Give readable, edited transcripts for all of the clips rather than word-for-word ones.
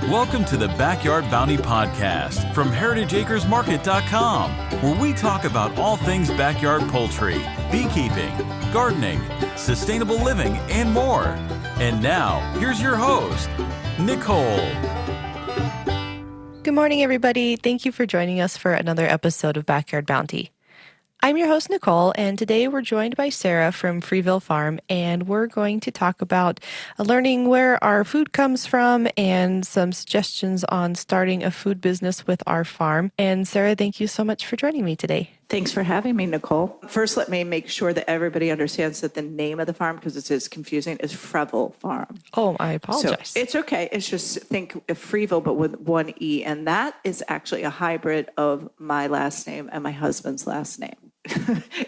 Welcome to the Backyard Bounty Podcast from heritageacresmarket.com, where we talk about all things backyard poultry, beekeeping, gardening, sustainable living, and more. And now, here's your host, Nicole. Good morning, everybody. Thank you for joining us for another episode of Backyard Bounty. I'm your host, Nicole, and today we're joined by Sarah from Freville Farm, and we're going to talk about learning where our food comes from and some suggestions on starting a food business with our farm. And Sarah, thank you so much for joining me today. Thanks for having me, Nicole. First, let me make sure that everybody understands that the name of the farm, because it is confusing, is Freville Farm. Oh, I apologize. So it's okay. It's just think of Freville, but with one E. And that is actually a hybrid of my last name and my husband's last name.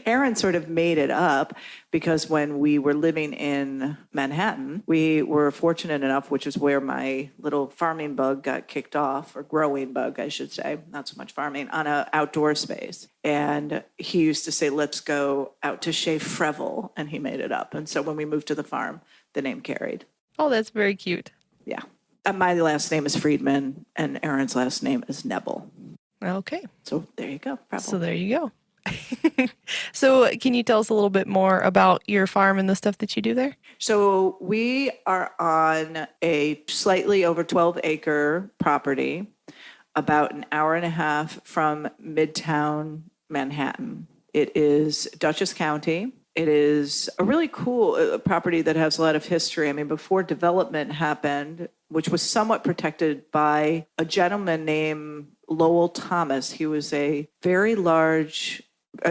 Aaron sort of made it up because when we were living in Manhattan, we were fortunate enough, which is where my little farming bug got kicked off, or growing bug, I should say, not so much farming, on an outdoor space. And he used to say, let's go out to Chez Freville, and he made it up. And so when we moved to the farm, the name carried. Oh, that's very cute. Yeah. And my last name is Friedman, and Aaron's last name is Neville. Okay. So there you go. Freville. So there you go. So can you tell us a little bit more about your farm and the stuff that you do there? So we are on a slightly over 12-acre property, about an hour and a half from Midtown Manhattan. It is Dutchess County. It is a really cool property that has a lot of history. I mean, before development happened, which was somewhat protected by a gentleman named Lowell Thomas. He was a very large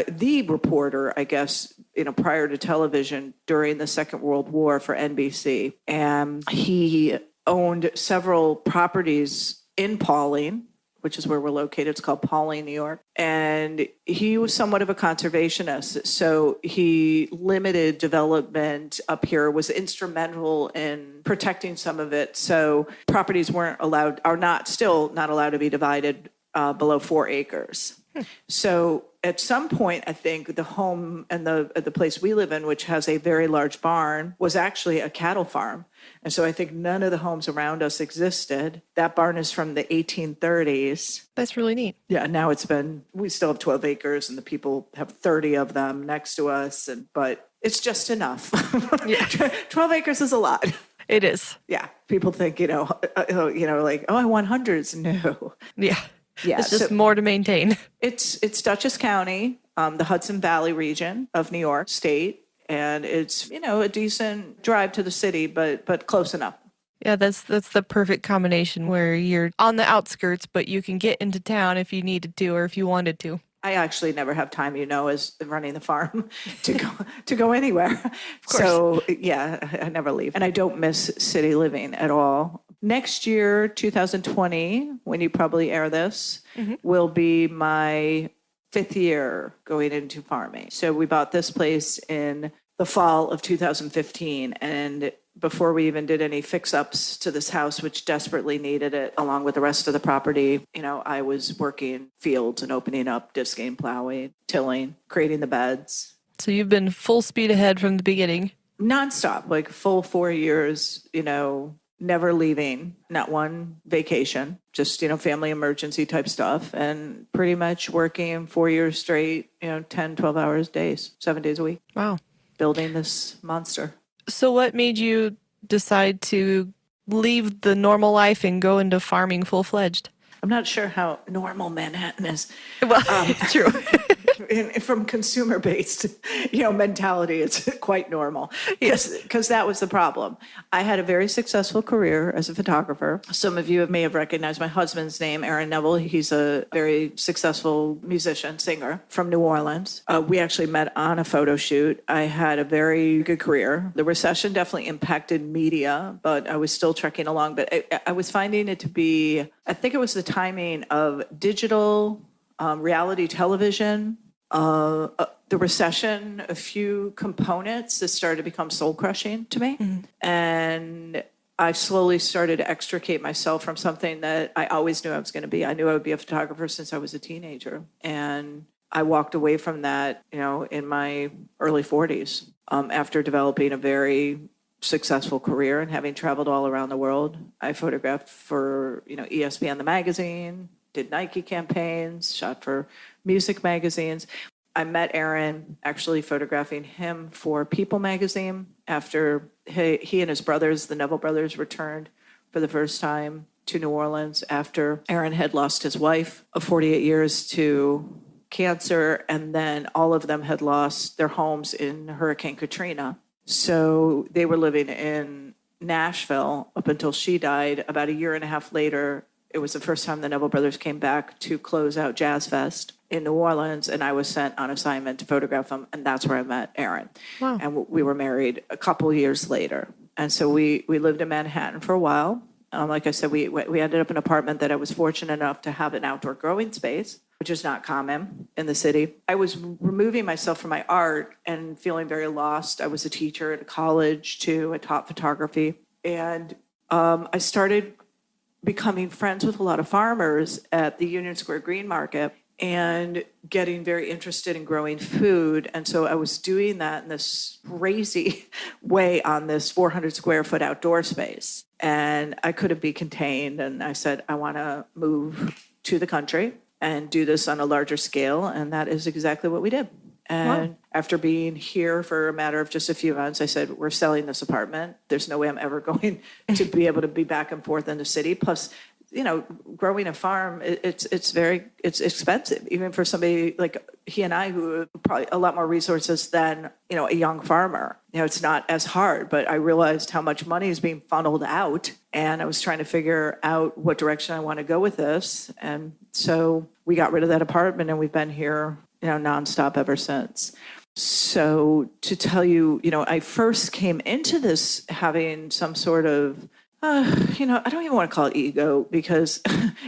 the reporter, I guess, prior to television during the Second World War for NBC. And he owned several properties in Pawling, which is where we're located. It's called Pawling, New York. And he was somewhat of a conservationist. So he limited development up here, was instrumental in protecting some of it. So properties are still not allowed to be divided below 4 acres. So at some point, I think the home and the place we live in, which has a very large barn, was actually a cattle farm. And so I think none of the homes around us existed. That barn is from the 1830s. That's really neat. Yeah, now we still have 12 acres and the people have 30 of them next to us. But it's just enough. Yeah. 12 acres is a lot. It is. Yeah. People think, I want hundreds. No. Yeah. Yeah, it's just more to maintain. It's Dutchess County, the Hudson Valley region of New York State, and it's a decent drive to the city, but close enough. Yeah, that's the perfect combination where you're on the outskirts, but you can get into town if you needed to or if you wanted to. I actually never have time, as running the farm, to go anywhere. Of course. So yeah, I never leave, and I don't miss city living at all. Next year, 2020, when you probably air this, will be my 5th year going into farming. So we bought this place in the fall of 2015, and before we even did any fix-ups to this house, which desperately needed it, along with the rest of the property, I was working fields and opening up, disking, plowing, tilling, creating the beds. So you've been full speed ahead from the beginning. Nonstop, like full 4 years, never leaving, not one vacation, just, family emergency type stuff, and pretty much working 4 years straight, 10, 12 hours days, 7 days a week. Wow. Building this monster. So what made you decide to leave the normal life and go into farming full-fledged? I'm not sure how normal Manhattan is. Well, true. From consumer-based, mentality, it's quite normal. Because that was the problem. I had a very successful career as a photographer. Some of you may have recognized my husband's name, Aaron Neville. He's a very successful musician, singer from New Orleans. We actually met on a photo shoot. I had a very good career. The recession definitely impacted media, but I was still trekking along. But I was finding it to be, I think it was the timing of digital reality television, the recession, a few components that started to become soul crushing to me. And I slowly started to extricate myself from something that I always knew I was going to be. I knew I would be a photographer since I was a teenager. And I walked away from that, in my early 40s after developing a very successful career and having traveled all around the world. I photographed for, ESPN, the magazine, did Nike campaigns, shot for music magazines. I met Aaron actually photographing him for People magazine after he and his brothers, the Neville brothers, returned for the first time to New Orleans after Aaron had lost his wife of 48 years to cancer, and then all of them had lost their homes in Hurricane Katrina. So they were living in Nashville up until she died. About a year and a half later, it was the first time the Neville brothers came back to close out Jazz Fest in New Orleans, and I was sent on assignment to photograph them, and that's where I met Aaron. Wow. And we were married a couple years later. And so we lived in Manhattan for a while. Like I said, we ended up in an apartment that I was fortunate enough to have an outdoor growing space, which is not common in the city. I was removing myself from my art and feeling very lost. I was a teacher at a college too. I taught photography. And I started becoming friends with a lot of farmers at the Union Square Green Market and getting very interested in growing food. And so I was doing that in this crazy way on this 400 square foot outdoor space. And I couldn't be contained. And I said, I want to move to the country and do this on a larger scale. And that is exactly what we did. And after being here for a matter of just a few months, I said, we're selling this apartment. There's no way I'm ever going to be able to be back and forth in the city. Plus, growing a farm, it's expensive, even for somebody like he and I, who have probably a lot more resources than, a young farmer. It's not as hard, but I realized how much money is being funneled out. And I was trying to figure out what direction I want to go with this. And so we got rid of that apartment and we've been here, nonstop ever since. So to tell you, I first came into this having some sort of, I don't even want to call it ego because,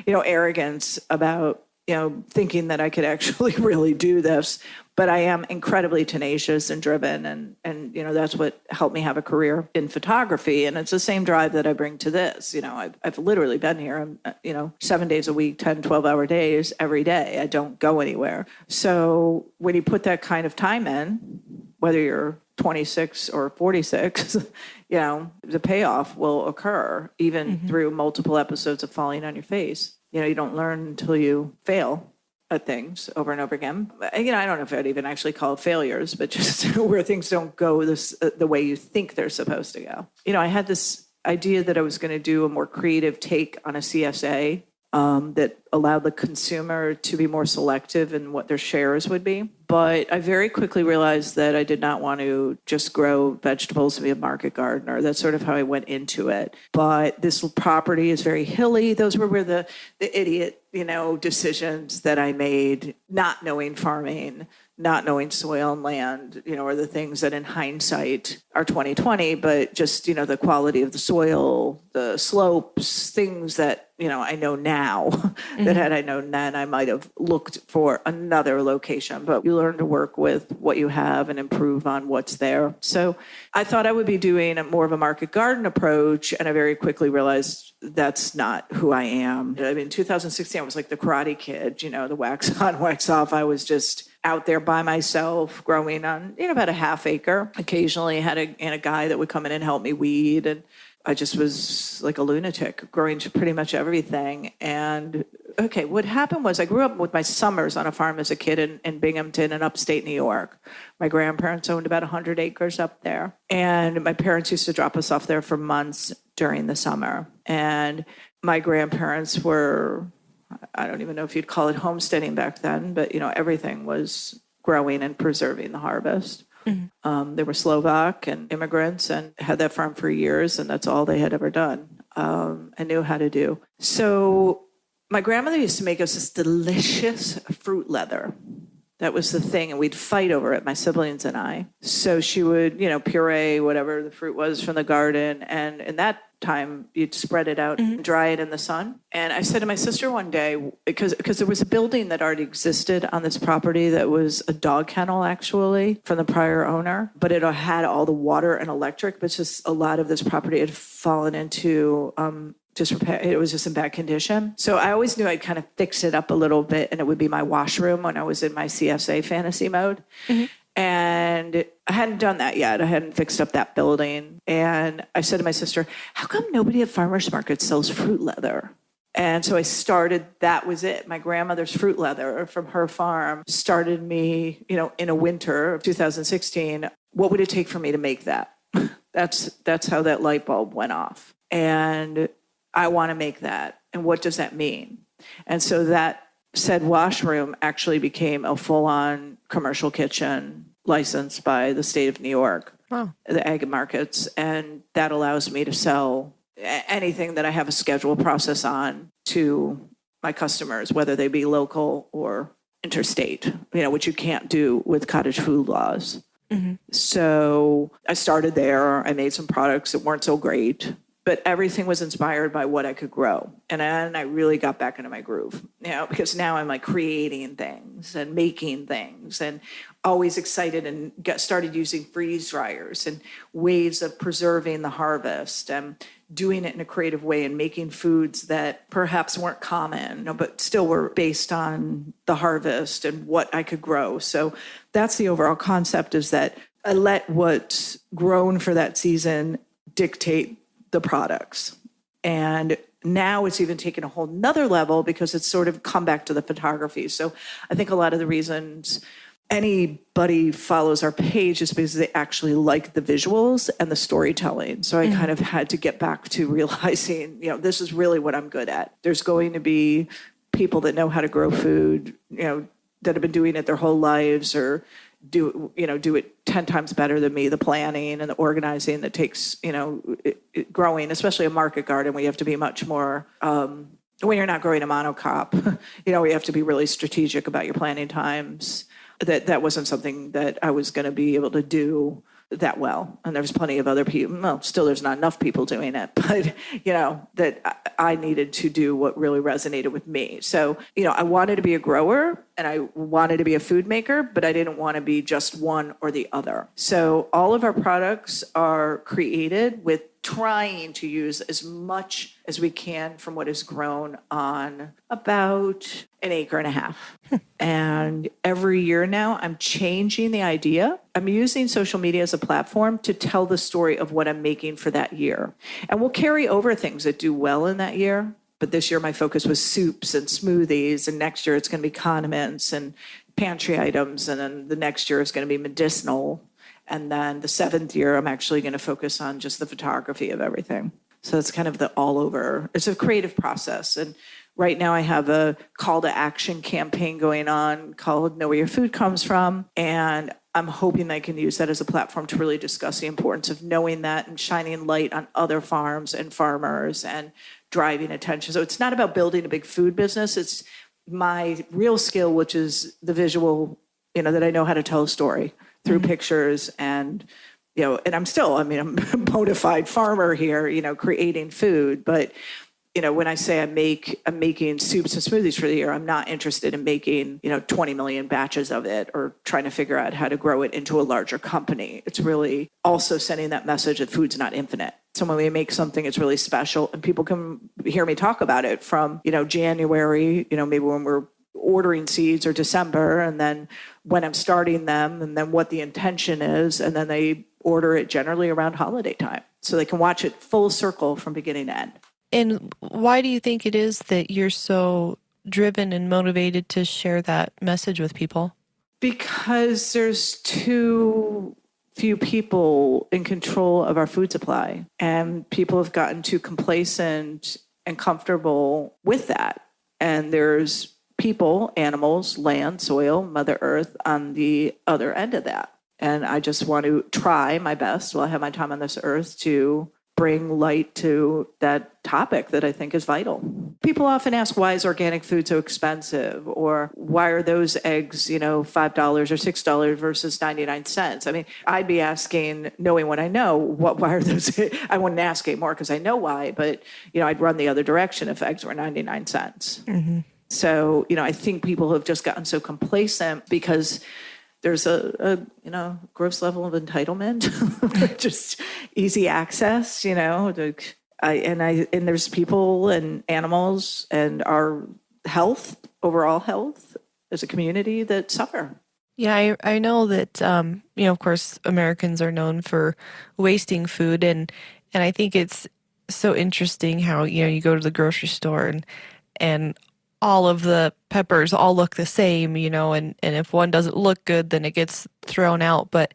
arrogance about, thinking that I could actually really do this. But I am incredibly tenacious and driven. And that's what helped me have a career in photography. And it's the same drive that I bring to this. I've literally been here, 7 days a week, 10, 12-hour days every day. I don't go anywhere. So when you put that kind of time in, whether you're 26 or 46, the payoff will occur even through multiple episodes of falling on your face. You don't learn until you fail at things over and over again. I don't know if I'd even actually call it failures, but just where things don't go the way you think they're supposed to go. I had this idea that I was going to do a more creative take on a CSA that allowed the consumer to be more selective in what their shares would be. But I very quickly realized that I did not want to just grow vegetables and be a market gardener. That's sort of how I went into it. But this property is very hilly. Those were where the idiot, decisions that I made, not knowing farming, not knowing soil and land, are the things that in hindsight are 2020, but just, the quality of the soil, the slopes, things that, I know now that had I known then, I might have looked for another location. But you learn to work with what you have and improve on what's there. So I thought I would be doing more of a market garden approach. And I very quickly realized that's not who I am. I mean, 2016, I was like the Karate Kid, the wax on, wax off. I was just out there by myself growing on, about a half acre. Occasionally had a guy that would come in and help me weed. And I just was like a lunatic growing pretty much everything. And okay, what happened was I grew up with my summers on a farm as a kid in Binghamton in upstate New York. My grandparents owned about 100 acres up there. And my parents used to drop us off there for months during the summer. And my grandparents were, I don't even know if you'd call it homesteading back then, but, everything was growing and preserving the harvest. They were Slovak and immigrants and had that farm for years, and that's all they had ever done and knew how to do. So my grandmother used to make us this delicious fruit leather. That was the thing, and we'd fight over it, my siblings and I. So she would, puree whatever the fruit was from the garden, and in that time, you'd spread it out and dry it in the sun. And I said to my sister one day, because there was a building that already existed on this property that was a dog kennel, actually, from the prior owner, but it had all the water and electric, but just a lot of this property had fallen into disrepair. It was just in bad condition. So I always knew I'd kind of fix it up a little bit, and it would be my washroom when I was in my CSA fantasy mode. And I hadn't done that yet. I hadn't fixed up that building. And I said to my sister, how come nobody at farmers market sells fruit leather? And so I started, that was it. My grandmother's fruit leather from her farm started me, in a winter of 2016. What would it take for me to make that? That's how that light bulb went off. And I want to make that. And what does that mean? And so that said washroom actually became a full-on commercial kitchen licensed by the state of New York, the ag markets. And that allows me to sell anything that I have a schedule process on to my customers, whether they be local or interstate, which you can't do with cottage food laws. Mm-hmm. So I started there. I made some products that weren't so great, but everything was inspired by what I could grow. And I really got back into my groove, because now I'm like creating things and making things and always excited, and started using freeze dryers and ways of preserving the harvest and doing it in a creative way and making foods that perhaps weren't common, but still were based on the harvest and what I could grow. So that's the overall concept, is that I let what's grown for that season dictate the products. And now it's even taken a whole nother level, because it's sort of come back to the photography. So I think a lot of the reasons anybody follows our page is because they actually like the visuals and the storytelling. So I kind of had to get back to realizing, this is really what I'm good at. There's going to be people that know how to grow food, that have been doing it their whole lives, or do it 10 times better than me. The planning and the organizing that takes, growing, especially a market garden, where you have to be much more, when you're not growing a monocrop, you have to be really strategic about your planning times. That wasn't something that I was going to be able to do that well. And there's plenty of other people, well, still there's not enough people doing it, but, that I needed to do what really resonated with me. So, I wanted to be a grower and I wanted to be a food maker, but I didn't want to be just one or the other. So all of our products are created with trying to use as much as we can from what is grown on about an acre and a half. And every year now, I'm changing the idea. I'm using social media as a platform to tell the story of what I'm making for that year. And we'll carry over things that do well in that year. But this year, my focus was soups and smoothies. And next year, it's going to be condiments and pantry items. And then the next year is going to be medicinal. And then the 7th year, I'm actually going to focus on just the photography of everything. So it's kind of the all over. It's a creative process. And right now I have a call to action campaign going on called Know Where Your Food Comes From. And I'm hoping I can use that as a platform to really discuss the importance of knowing that and shining light on other farms and farmers and driving attention. So it's not about building a big food business. It's my real skill, which is the visual, that I know how to tell a story through pictures. And, and I'm a bona fide farmer here, creating food. But, when I say I'm making soups and smoothies for the year, I'm not interested in making, 20 million batches of it or trying to figure out how to grow it into a larger company. It's really also sending that message that food's not infinite. So when we make something, it's really special, and people can hear me talk about it from, January, maybe when we're ordering seeds, or December, and then when I'm starting them, and then what the intention is, and then they order it generally around holiday time. So they can watch it full circle from beginning to end. And why do you think it is that you're so driven and motivated to share that message with people? Because there's too few people in control of our food supply, and people have gotten too complacent and comfortable with that. And there's people, animals, land, soil, Mother Earth on the other end of that. And I just want to try my best while I have my time on this earth to bring light to that topic that I think is vital. People often ask, why is organic food so expensive? Or why are those eggs, $5 or $6 versus 99 cents? I mean, I'd be asking, knowing what I know, why are those? I wouldn't ask anymore because I know why, but, I'd run the other direction if eggs were 99 cents. Mm-hmm. So, I think people have just gotten so complacent because there's a gross level of entitlement, just easy access, and there's people and animals and our health, overall health as a community that suffer. Yeah, I know that, of course, Americans are known for wasting food, and I think it's so interesting how, you go to the grocery store and all of the peppers all look the same, and if one doesn't look good, then it gets thrown out. But,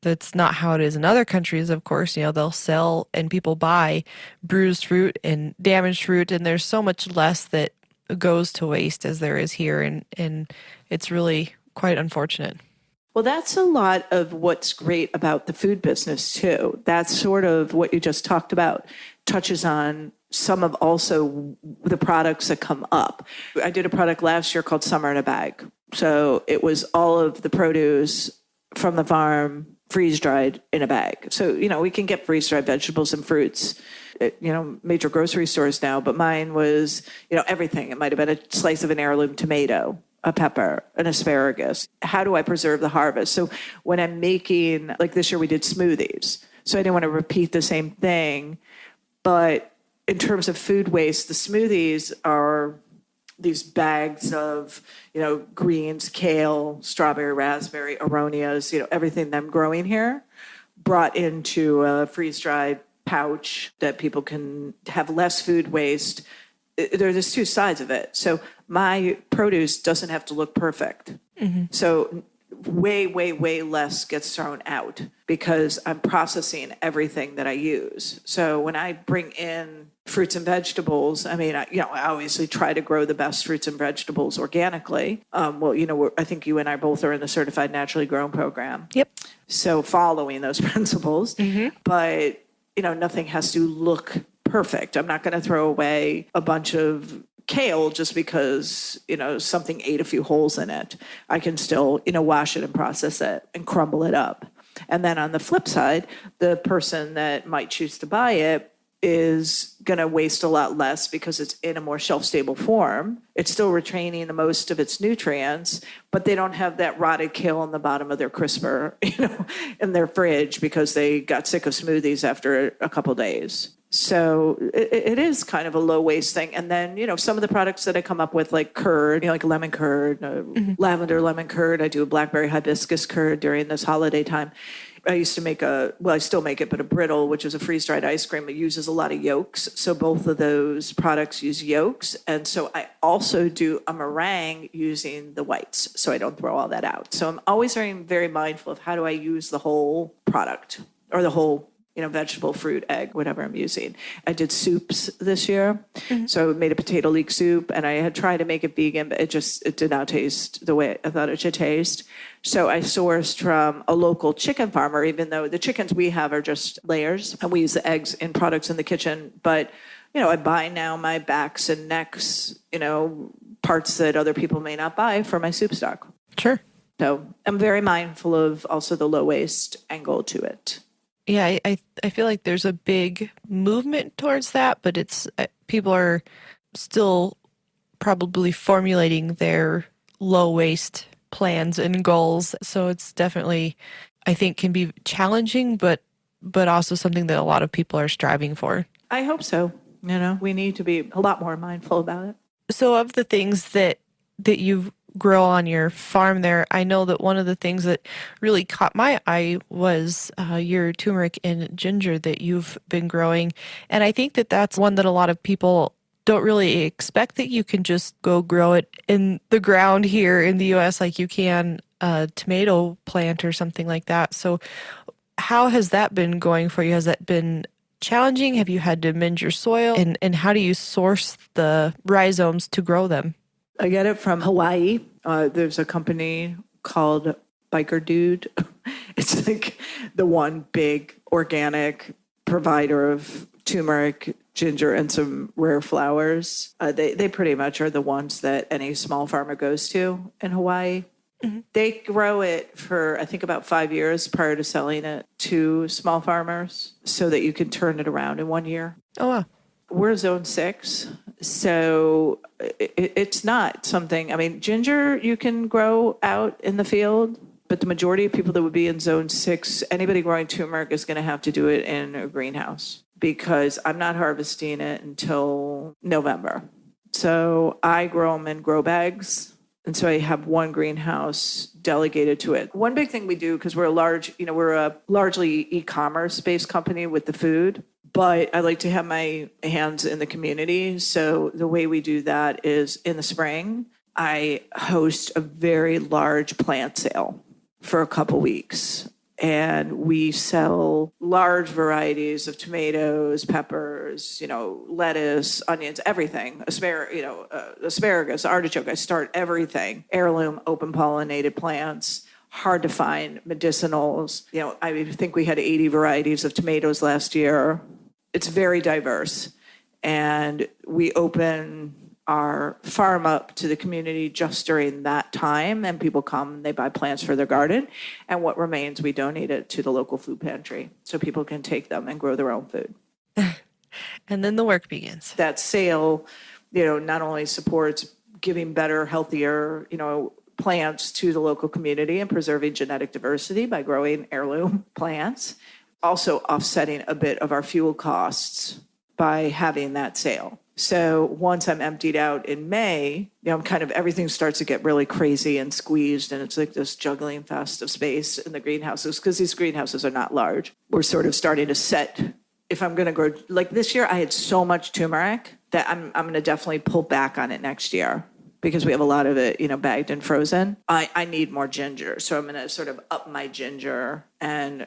that's not how it is in other countries, of course. They'll sell and people buy bruised fruit and damaged fruit, and there's so much less that goes to waste as there is here, and it's really quite unfortunate. Well, that's a lot of what's great about the food business, too. That's sort of what you just talked about, touches on some of also the products that come up. I did a product last year called Summer in a Bag. So it was all of the produce from the farm freeze dried in a bag. So, we can get freeze dried vegetables and fruits at, major grocery stores now, but mine was, everything. It might have been a slice of an heirloom tomato, a pepper, an asparagus. How do I preserve the harvest? So when I'm making, like this year we did smoothies. So I didn't want to repeat the same thing. But in terms of food waste, the smoothies are these bags of, greens, kale, strawberry, raspberry, aronias, everything that I'm growing here, brought into a freeze-dried pouch that people can have less food waste. There's two sides of it. So my produce doesn't have to look perfect. Mm-hmm. So way, way, way less gets thrown out because I'm processing everything that I use. So when I bring in fruits and vegetables, I obviously try to grow the best fruits and vegetables organically. I think you and I both are in the Certified Naturally Grown program. Yep. So following those principles, but, nothing has to look perfect. I'm not going to throw away a bunch of kale just because, something ate a few holes in it. I can still, wash it and process it and crumble it up. And then on the flip side, the person that might choose to buy it is going to waste a lot less because it's in a more shelf-stable form. It's still retaining the most of its nutrients, but they don't have that rotted kale in the bottom of their crisper, in their fridge because they got sick of smoothies after a couple days. So it is kind of a low waste thing. And then, some of the products that I come up with, like curd, like lemon curd, lavender lemon curd. I do a blackberry hibiscus curd during this holiday time. I used to make I still make it, but a brittle, which is a freeze-dried ice cream. It uses a lot of yolks. So both of those products use yolks. And so I also do a meringue using the whites. So I don't throw all that out. So I'm always very, very mindful of how do I use the whole product or the whole vegetable, fruit, egg, whatever I'm using. I did soups this year. Mm-hmm. So I made a potato leek soup and I had tried to make it vegan, but it did not taste the way I thought it should taste. So I sourced from a local chicken farmer, even though the chickens we have are just layers and we use the eggs in products in the kitchen. But, I buy now my backs and necks, parts that other people may not buy for my soup stock. Sure. So I'm very mindful of also the low waste angle to it. Yeah, I feel like there's a big movement towards that, but it's people are still probably formulating their low waste plans and goals. So it's definitely, I think, can be challenging, but also something that a lot of people are striving for. I hope so. We need to be a lot more mindful about it. So of the things that you grow on your farm there, I know that one of the things that really caught my eye was your turmeric and ginger that you've been growing. And I think that that's one that a lot of people don't really expect that you can just go grow it in the ground here in the U.S. like you can a tomato plant or something like that. So how has that been going for you? Has that been challenging? Have you had to amend your soil? And how do you source the rhizomes to grow them? I get it from Hawaii. There's a company called Biker Dude. It's like the one big organic provider of turmeric, ginger, and some rare flowers. They pretty much are the ones that any small farmer goes to in Hawaii. Mm-hmm. They grow it for, I think, about 5 years prior to selling it to small farmers so that you can turn it around in 1 year. Oh, wow. We're zone 6, so it's not something, ginger you can grow out in the field, but the majority of people that would be in zone 6, anybody growing turmeric is going to have to do it in a greenhouse because I'm not harvesting it until November. So I grow them in grow bags And so I have one greenhouse delegated to it. One big thing we do, because we're a largely e-commerce based company with the food, but I like to have my hands in the community. So the way we do that is in the spring, I host a very large plant sale for a couple weeks. And we sell large varieties of tomatoes, peppers, lettuce, onions, everything, asparagus, artichoke. I start everything. Heirloom, open pollinated plants, hard to find medicinals. I think we had 80 varieties of tomatoes last year. It's very diverse. And we open our farm up to the community just during that time, and people come and they buy plants for their garden, and what remains we donate it to the local food pantry so people can take them and grow their own food. And then the work begins. That sale, not only supports giving better, healthier, plants to the local community and preserving genetic diversity by growing heirloom plants, also offsetting a bit of our fuel costs by having that sale. So once I'm emptied out in May, everything starts to get really crazy and squeezed, and it's like this juggling fest of space in the greenhouses, because these greenhouses are not large. We're sort of starting to set, if I'm going to grow, like this year I had so much turmeric that I'm going to definitely pull back on it next year, because we have a lot of it, bagged and frozen. I need more ginger. So I'm going to sort of up my ginger and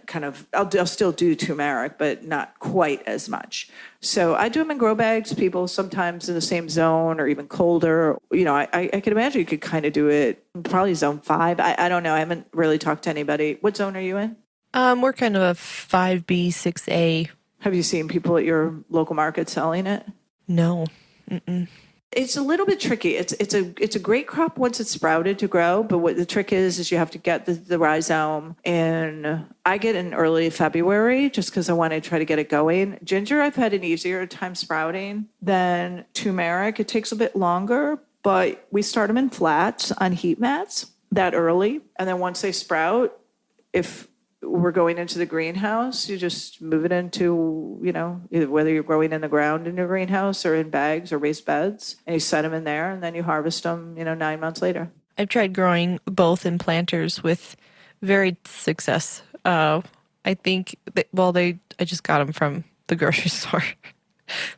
I'll still do turmeric, but not quite as much. So I do them in grow bags, people sometimes in the same zone or even colder. I can imagine you could kind of do it in probably zone 5. I don't know. I haven't really talked to anybody. What zone are you in? We're kind of a 5B, 6A. Have you seen people at your local market selling it? No. Mm-mm. It's a little bit tricky. It's a great crop once it's sprouted to grow, but what the trick is you have to get the rhizome in. I get in early February just because I want to try to get it going. Ginger, I've had an easier time sprouting than turmeric. It takes a bit longer, but we start them in flats on heat mats that early, and then once they sprout, if we're going into the greenhouse, you just move it into, either whether you're growing in the ground in your greenhouse or in bags or raised beds, and you set them in there, and then you harvest them, 9 months later. I've tried growing both in planters with varied success. I think I just got them from the grocery store.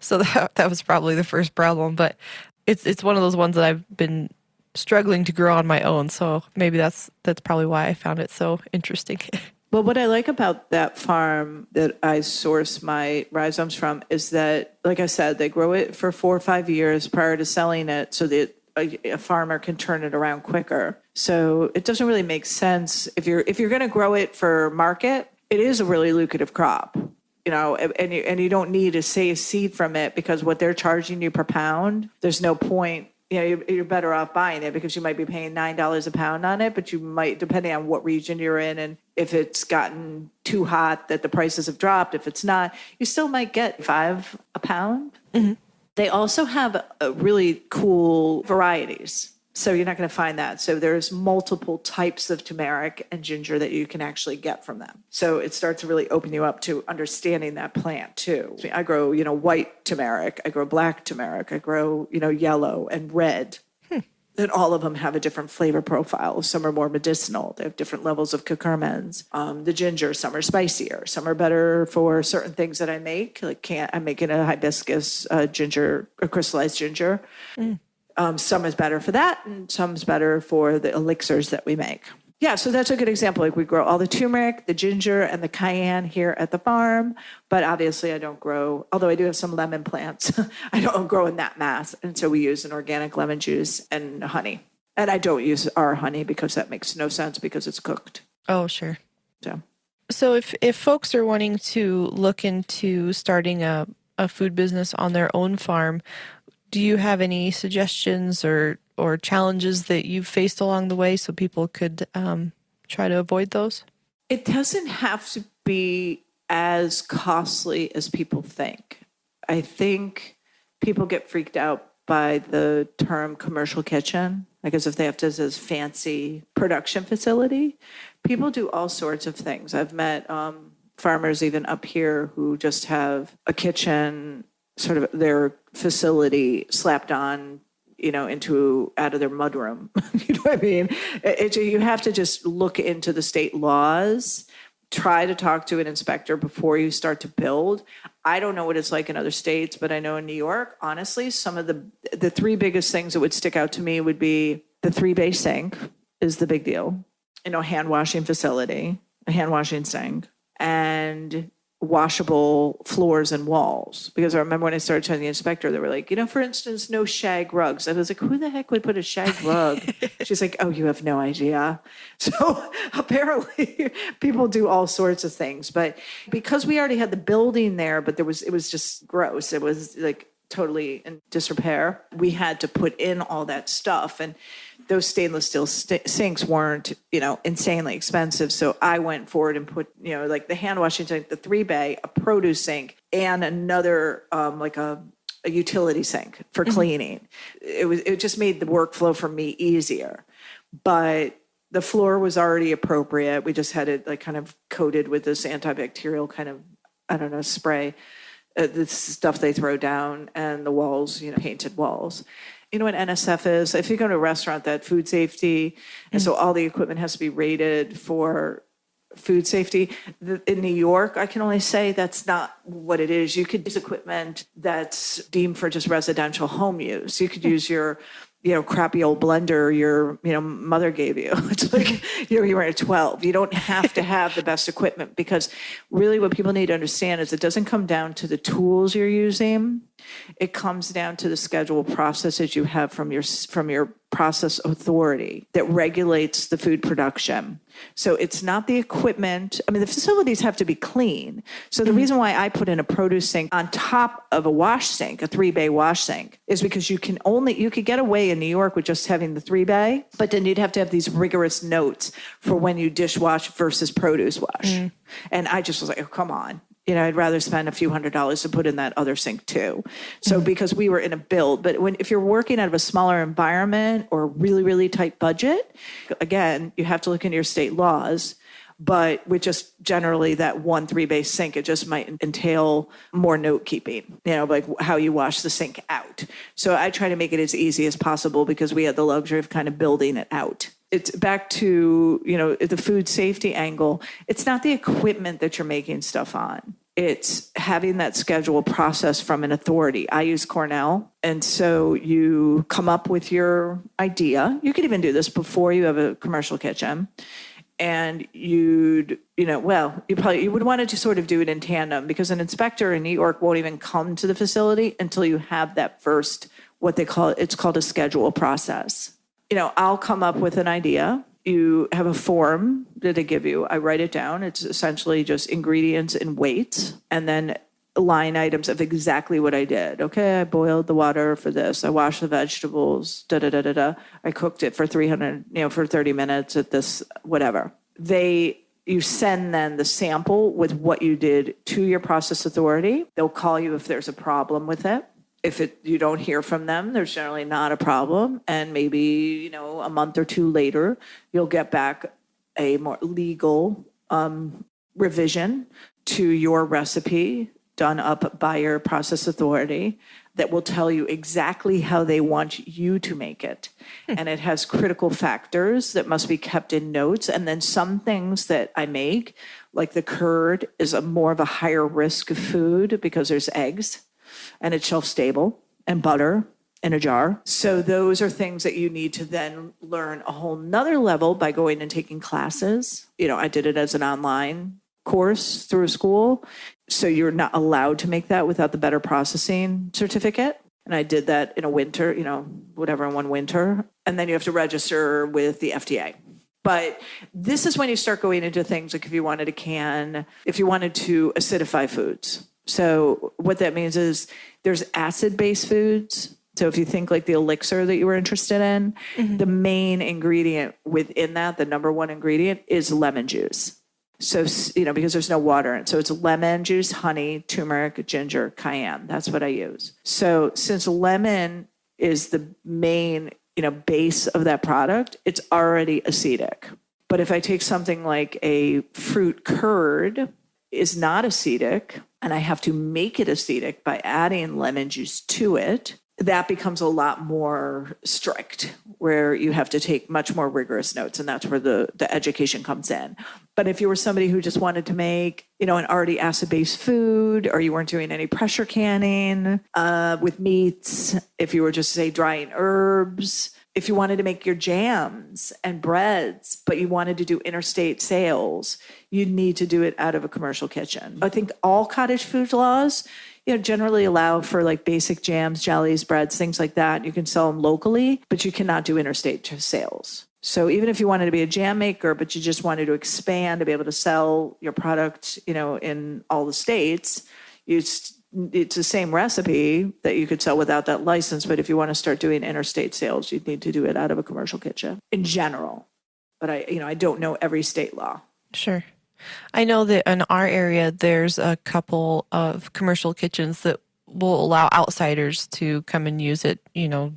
So that was probably the first problem, but it's one of those ones that I've been struggling to grow on my own. So maybe that's probably why I found it so interesting. Well, what I like about that farm that I source my rhizomes from is that, like I said, they grow it for 4 or 5 years prior to selling it so that a farmer can turn it around quicker. So it doesn't really make sense if you're going to grow it for market. It is a really lucrative crop, and you don't need to save seed from it, because what they're charging you per pound, there's no point. You're better off buying it because you might be paying $9 a pound on it, but you might, depending on what region you're in, and if it's gotten too hot that the prices have dropped, if it's not, you still might get $5 a pound. Mm-hmm. They also have really cool varieties. So you're not going to find that. So there's multiple types of turmeric and ginger that you can actually get from them. So it starts to really open you up to understanding that plant too. I grow, white turmeric. I grow black turmeric. I grow, yellow and red. And all of them have a different flavor profile. Some are more medicinal. They have different levels of curcumins. The ginger, some are spicier. Some are better for certain things that I make. I'm making a hibiscus ginger, a crystallized ginger. Some is better for that, and some is better for the elixirs that we make. Yeah, so that's a good example. Like we grow all the turmeric, the ginger, and the cayenne here at the farm. But obviously I don't grow, although I do have some lemon plants, I don't grow in that mass. And so we use an organic lemon juice and honey. And I don't use our honey because that makes no sense because it's cooked. Oh, sure. So if folks are wanting to look into starting a food business on their own farm, do you have any suggestions or challenges that you've faced along the way so people could try to avoid those? It doesn't have to be as costly as people think. I think people get freaked out by the term commercial kitchen, as if they have to have this fancy production facility. People do all sorts of things. I've met farmers even up here who just have a kitchen, sort of their facility slapped on out of their mudroom. You know what I mean? You have to just look into the state laws, try to talk to an inspector before you start to build. I don't know what it's like in other states, but I know in New York, honestly, some of the three biggest things that would stick out to me would be the 3-bay sink is the big deal. Hand washing facility, a hand washing sink, and washable floors and walls. Because I remember when I started telling the inspector, they were like, for instance, no shag rugs. I was like, who the heck would put a shag rug? She's like, oh, you have no idea. So apparently people do all sorts of things. But because we already had the building there, but it was just gross. It was like totally in disrepair. We had to put in all that stuff. And those stainless steel sinks weren't, insanely expensive. So I went forward and put, like the hand washing sink, the 3-bay, a produce sink, and another, like a utility sink for cleaning. It just made the workflow for me easier. But the floor was already appropriate. We just had it like kind of coated with this antibacterial kind of, spray, the stuff they throw down, and the walls, painted walls. You know what NSF is? If you go to a restaurant, that food safety, and so all the equipment has to be rated for food safety. In New York, I can only say that's not what it is. You could use equipment that's deemed for just residential home use. You could use your crappy old blender your, mother gave you. It's like, you were at 12. You don't have to have the best equipment, because really what people need to understand is it doesn't come down to the tools you're using. It comes down to the schedule processes you have from your process authority that regulates the food production. So it's not the equipment. I mean, the facilities have to be clean. So the reason why I put in a produce sink on top of a wash sink, a 3-bay wash sink, is because you could get away in New York with just having the 3-bay, but then you'd have to have these rigorous notes for when you dishwash versus produce wash. And I just was like, oh, come on. I'd rather spend a few $100s to put in that other sink too. So because we were in a build, but if you're working out of a smaller environment or really, really tight budget, again, you have to look into your state laws. But with just generally that one 3-bay sink, it just might entail more note keeping, like how you wash the sink out. So I try to make it as easy as possible because we had the luxury of kind of building it out. It's back to, the food safety angle. It's not the equipment that you're making stuff on. It's having that schedule process from an authority. I use Cornell. And so you come up with your idea. You could even do this before you have a commercial kitchen. And you would want to sort of do it in tandem, because an inspector in New York won't even come to the facility until you have that first, it's called a schedule process. I'll come up with an idea. You have a form that they give you. I write it down. It's essentially just ingredients and weights, and then line items of exactly what I did. Okay, I boiled the water for this. I washed the vegetables. I cooked it for 30 minutes at this, whatever. You send then the sample with what you did to your process authority. They'll call you if there's a problem with it. If you don't hear from them, there's generally not a problem. And maybe, a month or two later, you'll get back a more legal revision to your recipe done up by your process authority that will tell you exactly how they want you to make it. And it has critical factors that must be kept in notes. And then some things that I make, like the curd, is more of a higher risk of food because there's eggs. And it's shelf stable, and butter in a jar. So those are things that you need to then learn a whole nother level by going and taking classes. I did it as an online course through a school. So you're not allowed to make that without the better processing certificate. And I did that in a winter, in one winter. And then you have to register with the FDA. But this is when you start going into things like if you wanted to acidify foods. So what that means is there's acid-based foods. So if you think like the elixir that you were interested in, the main ingredient within that, the number one ingredient, is lemon juice. So, because there's no water in it. So it's lemon juice, honey, turmeric, ginger, cayenne. That's what I use. So since lemon is the main, base of that product, it's already acidic. But if I take something like a fruit curd, is not acidic, and I have to make it acetic by adding lemon juice to it, that becomes a lot more strict, where you have to take much more rigorous notes, and that's where the education comes in. But if you were somebody who just wanted to make, an already acid-based food, or you weren't doing any pressure canning with meats, if you were just, say, drying herbs, if you wanted to make your jams and breads, but you wanted to do interstate sales, you'd need to do it out of a commercial kitchen. I think all cottage food laws, generally allow for like basic jams, jellies, breads, things like that. You can sell them locally, but you cannot do interstate sales. So even if you wanted to be a jam maker, but you just wanted to expand to be able to sell your product, in all the states, it's the same recipe that you could sell without that license. But if you want to start doing interstate sales, you'd need to do it out of a commercial kitchen in general. But I don't know every state law. Sure. I know that in our area, there's a couple of commercial kitchens that will allow outsiders to come and use it,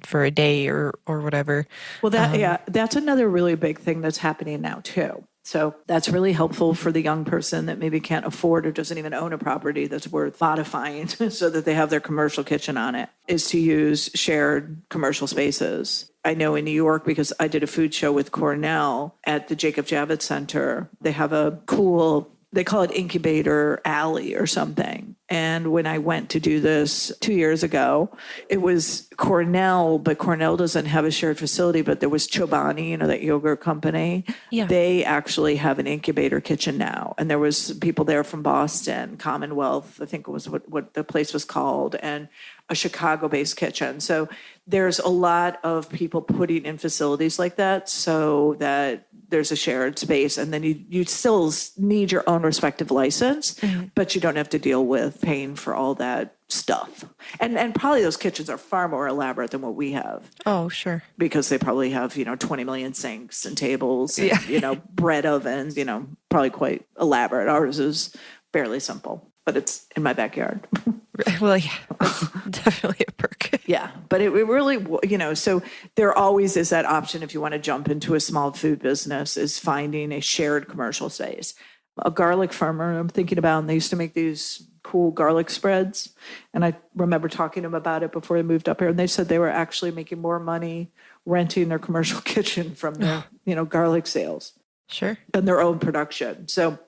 for a day or whatever. Well, that's another really big thing that's happening now too. So that's really helpful for the young person that maybe can't afford or doesn't even own a property that's worth modifying so that they have their commercial kitchen on it, is to use shared commercial spaces. I know in New York, because I did a food show with Cornell at the Jacob Javits Center, they have a cool, they call it Incubator Alley or something. And when I went to do this 2 years ago, it was Cornell, but Cornell doesn't have a shared facility, but there was Chobani, that yogurt company. Yeah. They actually have an incubator kitchen now. And there was people there from Boston, Commonwealth, I think it was what the place was called, and a Chicago-based kitchen. So there's a lot of people putting in facilities like that so that there's a shared space, and then you still need your own respective license, but you don't have to deal with paying for all that stuff. And probably those kitchens are far more elaborate than what we have. Oh, sure. Because they probably have, 20 million sinks and tables and, bread ovens, probably quite elaborate. Ours is fairly simple, but it's in my backyard. Well, yeah, that's definitely a perk. Yeah, but it really, so there always is that option if you want to jump into a small food business, is finding a shared commercial space. A garlic farmer I'm thinking about, and they used to make these cool garlic spreads. And I remember talking to them about it before they moved up here. And they said they were actually making more money renting their commercial kitchen from their, garlic sales. Sure. Than their own production. So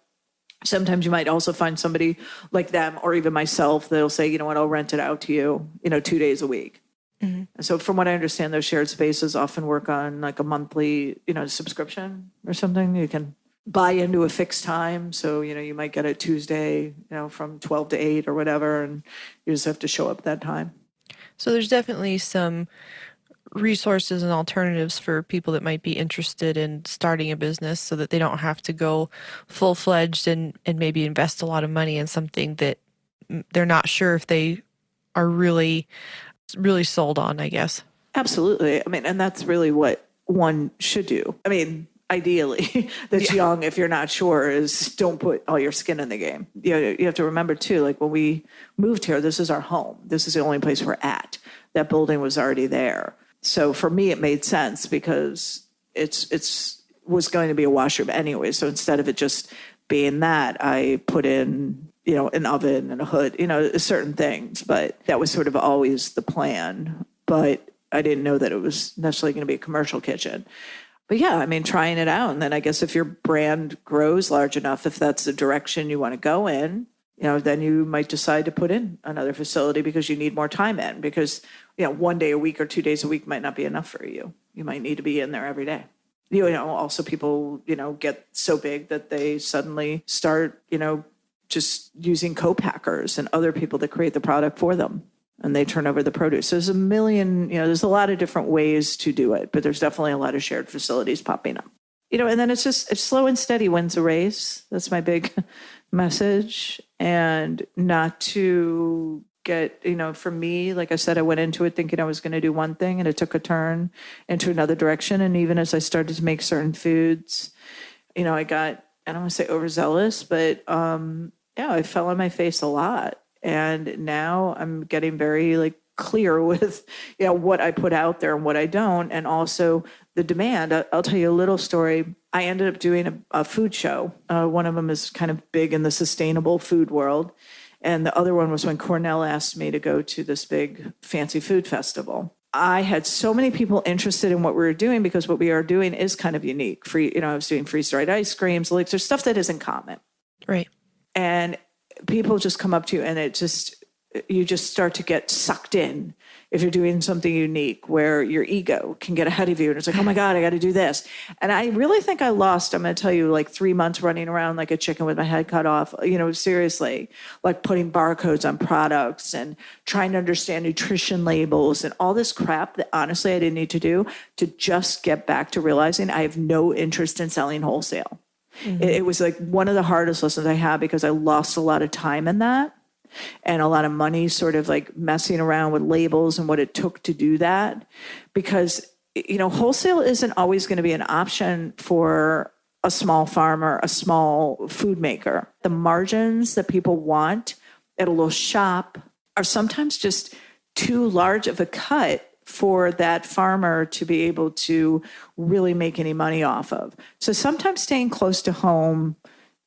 sometimes you might also find somebody like them, or even myself, that'll say, you know what, I'll rent it out to you, 2 days a week. Mm-hmm. And so from what I understand, those shared spaces often work on like a monthly, subscription or something. You can buy into a fixed time. So, you might get it Tuesday, from 12 to 8 or whatever, and you just have to show up that time. So there's definitely some resources and alternatives for people that might be interested in starting a business, so that they don't have to go full-fledged and maybe invest a lot of money in something that they're not sure if they are really sold on, I guess. Absolutely. I mean, and that's really what one should do. I mean, ideally, that's young, if you're not sure, is don't put all your skin in the game. You have to remember too, like when we moved here, this is our home. This is the only place we're at. That building was already there. So for me, it made sense because it's was going to be a washroom anyway. So instead of it just being that, I put in, an oven and a hood, certain things. But that was sort of always the plan. But I didn't know that it was necessarily going to be a commercial kitchen. But yeah, I mean, trying it out. And then I guess if your brand grows large enough, if that's the direction you want to go in, then you might decide to put in another facility because you need more time in. Because, 1 day a week or 2 days a week might not be enough for you. You might need to be in there every day. Also people, get so big that they suddenly start, just using co-packers and other people that create the product for them. And they turn over the produce. There's a million, there's a lot of different ways to do it, but there's definitely a lot of shared facilities popping up. And then it's slow and steady wins the race. That's my big message. And not to get, for me, like I said, I went into it thinking I was going to do one thing, and it took a turn into another direction. And even as I started to make certain foods, I got, I don't want to say overzealous, but I fell on my face a lot. And now I'm getting very clear with, what I put out there and what I don't. And also the demand. I'll tell you a little story. I ended up doing a food show. One of them is kind of big in the sustainable food world. And the other one was when Cornell asked me to go to this big fancy food festival. I had so many people interested in what we were doing because what we are doing is kind of unique. I was doing freeze-dried ice creams. Like, there's stuff that isn't common. Right. And people just come up to you and you just start to get sucked in if you're doing something unique where your ego can get ahead of you. And it's like, oh my God, I got to do this. And I really think I lost, I'm going to tell you, like 3 months running around like a chicken with my head cut off, seriously, like putting barcodes on products and trying to understand nutrition labels and all this crap that honestly I didn't need to do to just get back to realizing I have no interest in selling wholesale. Mm-hmm. It was like one of the hardest lessons I had because I lost a lot of time in that. And a lot of money sort of like messing around with labels and what it took to do that. Because, wholesale isn't always going to be an option for a small farmer, a small food maker. The margins that people want at a little shop are sometimes just too large of a cut for that farmer to be able to really make any money off of. So sometimes staying close to home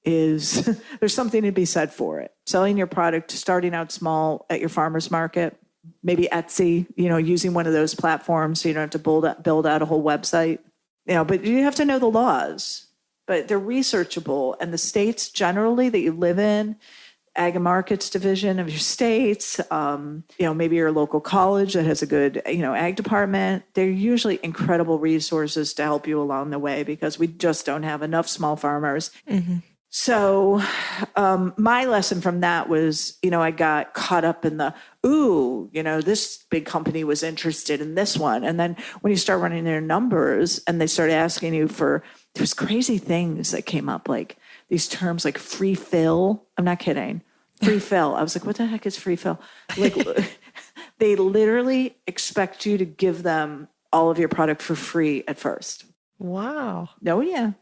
there's something to be said for it. Selling your product, starting out small at your farmer's market, maybe Etsy, using one of those platforms so you don't have to build out a whole website. But you have to know the laws. But they're researchable. And the states generally that you live in, ag and markets division of your states, maybe your local college that has a good, ag department, they're usually incredible resources to help you along the way because we just don't have enough small farmers. Mm-hmm. So my lesson from that was, I got caught up in this big company was interested in this one. And then when you start running their numbers and they start asking you there's crazy things that came up, like these terms like free fill. I'm not kidding. Free fill. I was like, what the heck is free fill? Like they literally expect you to give them all of your product for free at first. Wow. Oh, yeah.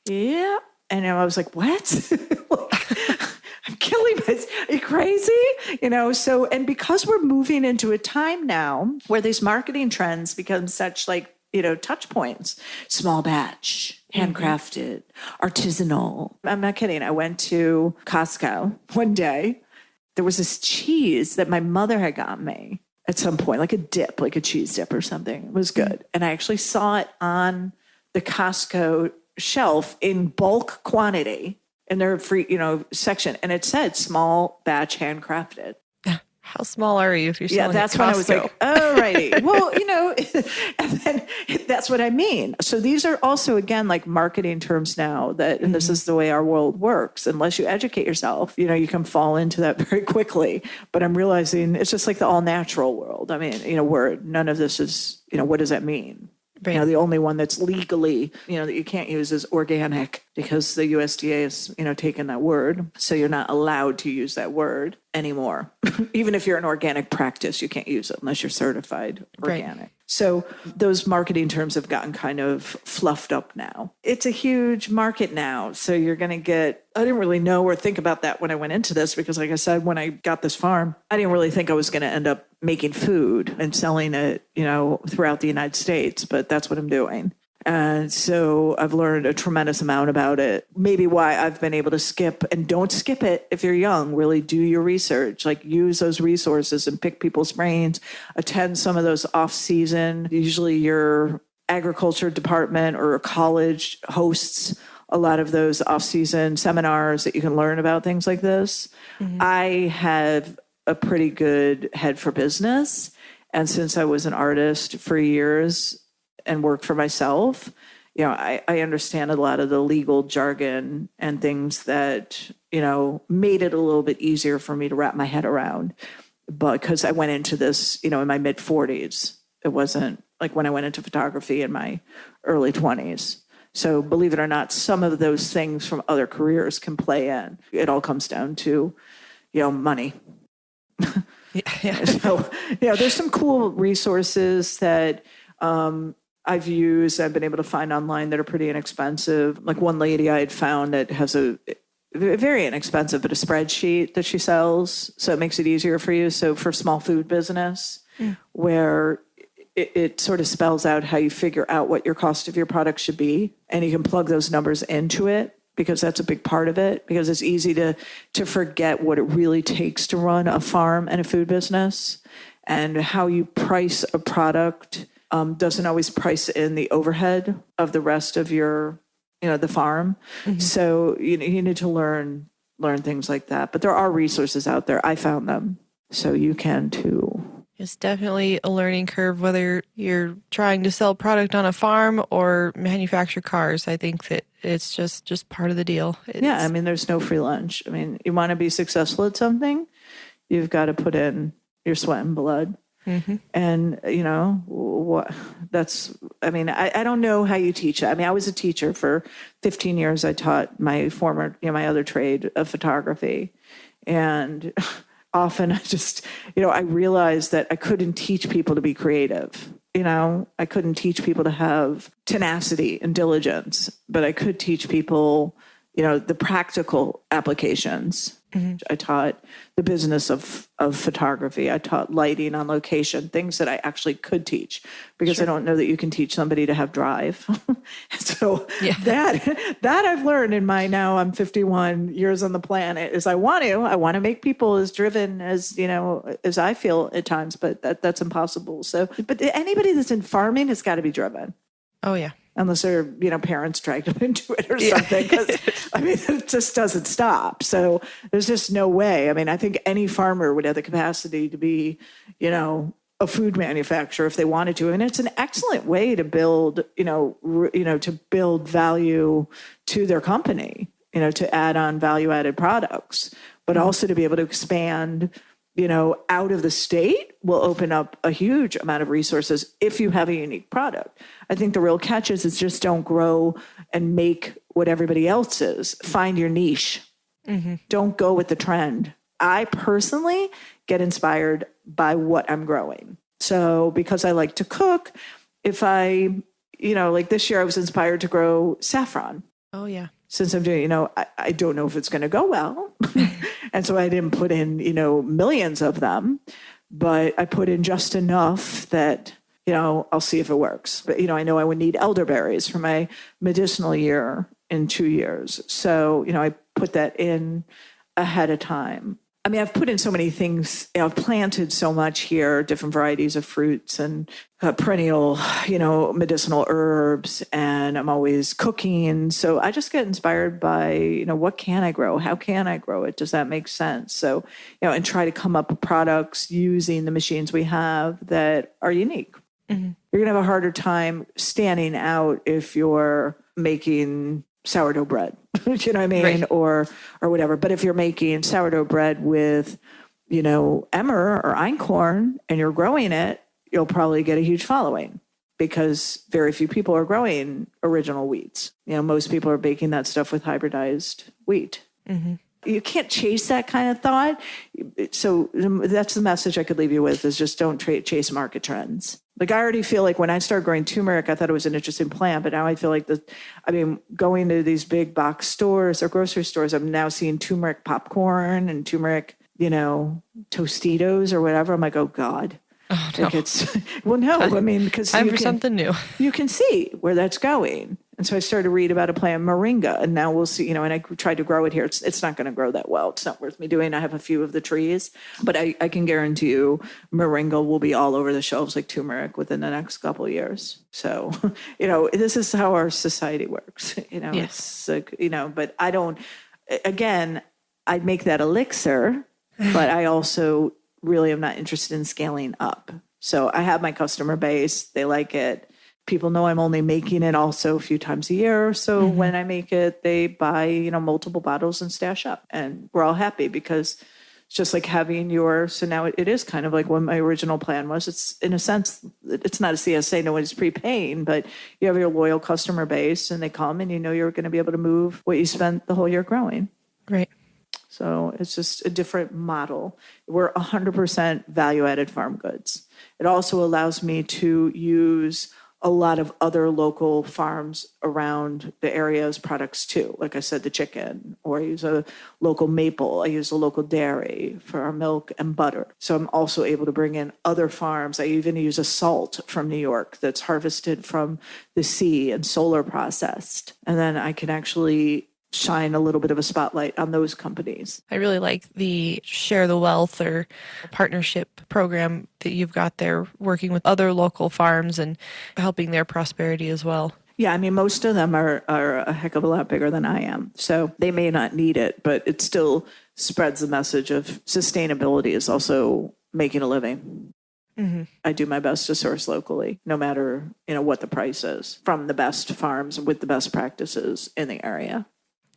Yeah. And I was like, what? I'm killing myself. Are you crazy? So, and because we're moving into a time now where these marketing trends become such touch points, small batch, handcrafted, artisanal. I'm not kidding. I went to Costco one day. There was this cheese that my mother had gotten me at some point, like a dip, like a cheese dip or something. It was good. And I actually saw it on the Costco shelf in bulk quantity in their free, section. And it said small batch handcrafted. How small are you if you're selling that's at when Costco? I was like, oh, righty. Well, and then that's what I mean. So these are also, again, like marketing terms now and this is the way our world works. Unless you educate yourself, you can fall into that very quickly. But I'm realizing it's just like the all natural world. I mean, where none of this is, what does that mean? Right. The only one that's legally, that you can't use is organic because the USDA has, taken that word. So you're not allowed to use that word anymore. Even if you're an organic practice, you can't use it unless you're certified organic. Right. So those marketing terms have gotten kind of fluffed up now. It's a huge market now. So you're going to get, I didn't really know or think about that when I went into this because like I said, when I got this farm, I didn't really think I was going to end up making food and selling it, throughout the United States, but that's what I'm doing. And so I've learned a tremendous amount about it. Maybe why I've been able to skip, and don't skip it if you're young, really do your research, like use those resources and pick people's brains, attend some of those off season, usually your agriculture department or a college hosts a lot of those off season seminars that you can learn about things like this. Mm-hmm. I have a pretty good head for business. And since I was an artist for years and worked for myself, I understand a lot of the legal jargon and things that, made it a little bit easier for me to wrap my head around. But because I went into this, in my mid 40s, it wasn't like when I went into photography in my early 20s. So believe it or not, some of those things from other careers can play in. It all comes down to, money. Yeah. So, there's some cool resources that I've used, I've been able to find online that are pretty inexpensive. Like one lady I had found that has a very inexpensive, but a spreadsheet that she sells. So it makes it easier for you. So for small food business, where it sort of spells out how you figure out what your cost of your product should be. And you can plug those numbers into it because that's a big part of it, because it's easy to forget what it really takes to run a farm and a food business, and how you price a product doesn't always price in the overhead of the rest of your, the farm. So you need to learn things like that. But there are resources out there. I found them. So you can too. It's definitely a learning curve, whether you're trying to sell product on a farm or manufacture cars. I think that it's just part of the deal. Yeah, I mean, there's no free lunch. I mean, you want to be successful at something, you've got to put in your sweat and blood. And, I don't know how you teach that. I mean, I was a teacher for 15 years. I taught my my other trade of photography. And often I realized that I couldn't teach people to be creative. I couldn't teach people to have tenacity and diligence, but I could teach people, the practical applications. I taught the business of photography. I taught lighting on location, things that I actually could teach, because I don't know that you can teach somebody to have drive. So that I've learned in now I'm 51 years on the planet, is I want to make people as driven as I feel at times, but that's impossible. So, but anybody that's in farming has got to be driven. Oh yeah. Unless their, parents dragged them into it or something. Because, it just doesn't stop. So there's just no way. I mean, I think any farmer would have the capacity to be, a food manufacturer if they wanted to. And it's an excellent way to build, to build value to their company, to add on value-added products, but also to be able to expand, out of the state will open up a huge amount of resources if you have a unique product. I think the real catch is just don't grow and make what everybody else is. Find your niche. Don't go with the trend. I personally get inspired by what I'm growing. So because I like to cook, if like this year I was inspired to grow saffron. Oh yeah. Since I'm doing, I don't know if it's going to go well. And so I didn't put in, millions of them, but I put in just enough that, I'll see if it works. But, I know I would need elderberries for my medicinal year in 2 years. So, I put that in ahead of time. I mean, I've put in so many things. I've planted so much here, different varieties of fruits and perennial, medicinal herbs, and I'm always cooking. So I just get inspired by, what can I grow? How can I grow it? Does that make sense? So, and try to come up with products using the machines we have that are unique. You're going to have a harder time standing out if you're making sourdough bread, you know what I mean? Right. Or whatever. But if you're making sourdough bread with, emmer or einkorn and you're growing it, you'll probably get a huge following, because very few people are growing original wheats. Most people are baking that stuff with hybridized wheat. You can't chase that kind of thought. So that's the message I could leave you with, is just don't chase market trends. Like, I already feel like when I started growing turmeric, I thought it was an interesting plant, but now I feel like going to these big box stores or grocery stores, I'm now seeing turmeric popcorn and turmeric, Tostitos or whatever. I'm like, oh God. Oh, no. Because time for something new. You can see where that's going. And so I started to read about a plant, moringa, and now we'll see, and I tried to grow it here. It's not going to grow that well. It's not worth me doing. I have a few of the trees, but I can guarantee you moringa will be all over the shelves like turmeric within the next couple of years. So, this is how our society works, Yes. It's like, but I don't, again, I'd make that elixir, but I also really am not interested in scaling up. So I have my customer base. They like it. People know I'm only making it also a few times a year. So when I make it, they buy, multiple bottles and stash up. And we're all happy, because it's just like having so now it is kind of like what my original plan was. It's, in a sense, it's not a CSA, no one's prepaying, but you have your loyal customer base and they come and you're going to be able to move what you spent the whole year growing. Right. So it's just a different model. We're 100% value-added farm goods. It also allows me to use a lot of other local farms around the area's products too. Like I said, the chicken, or I use a local maple. I use a local dairy for our milk and butter. So I'm also able to bring in other farms. I even use a salt from New York that's harvested from the sea and solar processed. And then I can actually shine a little bit of a spotlight on those companies. I really like the share the wealth or partnership program that you've got there, working with other local farms and helping their prosperity as well. Yeah, I mean, most of them are a heck of a lot bigger than I am. So they may not need it, but it still spreads the message of sustainability is also making a living. Mm-hmm. I do my best to source locally, no matter, what the price is, from the best farms with the best practices in the area.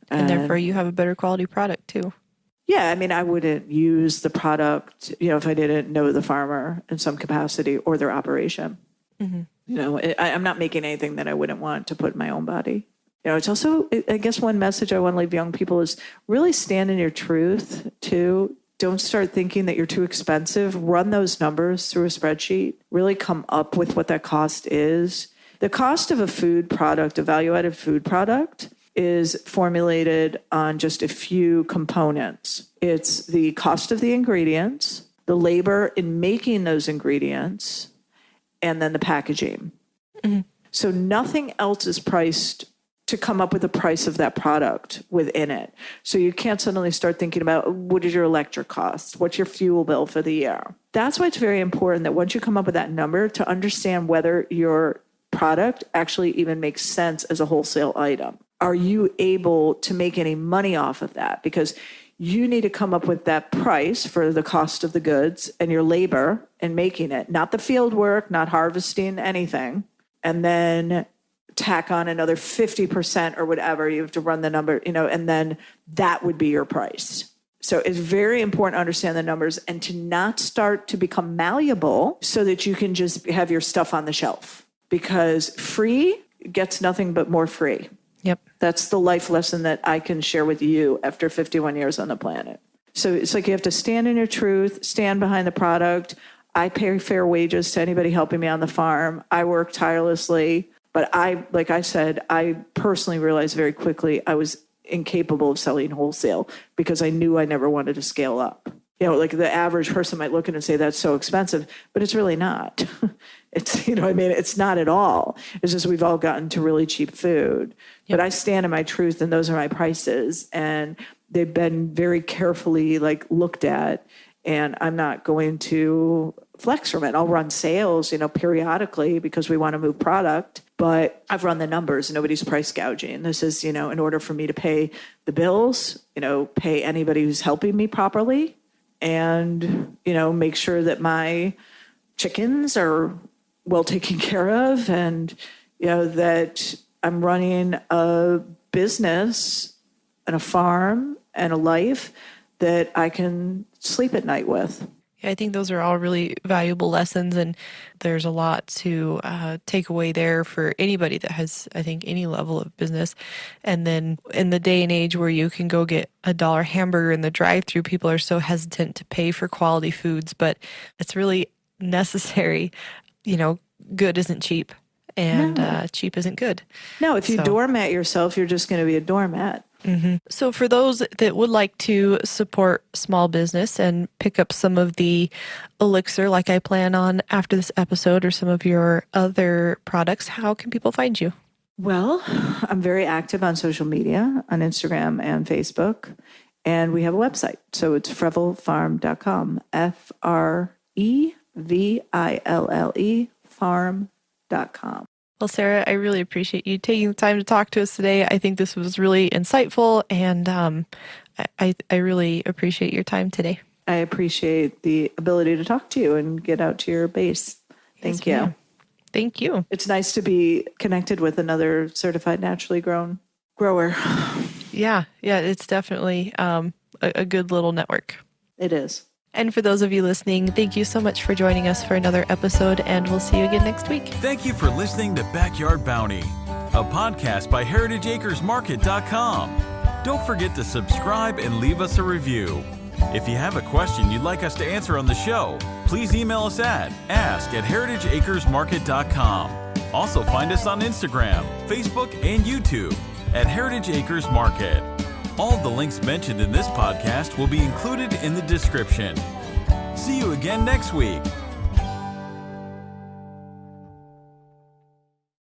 And therefore you have a better quality product too. Yeah, I mean, I wouldn't use the product, if I didn't know the farmer in some capacity or their operation. Mm-hmm. I'm not making anything that I wouldn't want to put in my own body. It's also, I guess one message I want to leave young people is really stand in your truth too. Don't start thinking that you're too expensive. Run those numbers through a spreadsheet. Really come up with what that cost is. The cost of a food product, a value-added food product, is formulated on just a few components. It's the cost of the ingredients, the labor in making those ingredients, and then the packaging. Mm-hmm. So nothing else is priced to come up with the price of that product within it. So you can't suddenly start thinking about what is your electric cost? What's your fuel bill for the year? That's why it's very important that once you come up with that number, to understand whether your product actually even makes sense as a wholesale item. Are you able to make any money off of that? Because you need to come up with that price for the cost of the goods and your labor in making it, not the field work, not harvesting anything, and then tack on another 50% or whatever. You have to run the number, and then that would be your price. So it's very important to understand the numbers and to not start to become malleable so that you can just have your stuff on the shelf, because free gets nothing but more free. Yep. That's the life lesson that I can share with you after 51 years on the planet. So it's like you have to stand in your truth, stand behind the product. I pay fair wages to anybody helping me on the farm. I work tirelessly. But like I said, I personally realized very quickly I was incapable of selling wholesale because I knew I never wanted to scale up. Like the average person might look at it and say, that's so expensive, but it's really not. It's, it's not at all. It's just we've all gotten to really cheap food. Yep. But I stand in my truth, and those are my prices. And they've been very carefully looked at. And I'm not going to flex from it. I'll run sales, periodically because we want to move product. But I've run the numbers. Nobody's price gouging. This is, in order for me to pay the bills, pay anybody who's helping me properly, and, make sure that my chickens are well taken care of, and, that I'm running a business and a farm and a life that I can sleep at night with. Yeah, I think those are all really valuable lessons, and there's a lot to take away there for anybody that has, I think, any level of business. And then in the day and age where you can go get a $1 hamburger in the drive-thru, people are so hesitant to pay for quality foods, but it's really necessary. Good isn't cheap, and cheap isn't good. No, if you doormat yourself, you're just going to be a doormat. Mm-hmm. So for those that would like to support small business and pick up some of the elixir like I plan on after this episode, or some of your other products, how can people find you? Well, I'm very active on social media, on Instagram and Facebook, and we have a website. So it's frevillefarm.com, FREVILLE farm.com. Well, Sarah, I really appreciate you taking the time to talk to us today. I think this was really insightful, and I really appreciate your time today. I appreciate the ability to talk to you and get out to your base. Thank you. Ma'am. Thank you. It's nice to be connected with another certified naturally grown grower. Yeah, it's definitely a good little network. It is. And for those of you listening, thank you so much for joining us for another episode, and we'll see you again next week. Thank you for listening to Backyard Bounty, a podcast by heritageacresmarket.com. Don't forget to subscribe and leave us a review. If you have a question you'd like us to answer on the show, please email us at ask@heritageacresmarket.com. Also find us on Instagram, Facebook, and YouTube at Heritage Acres Market. All the links mentioned in this podcast will be included in the description. See you again next week.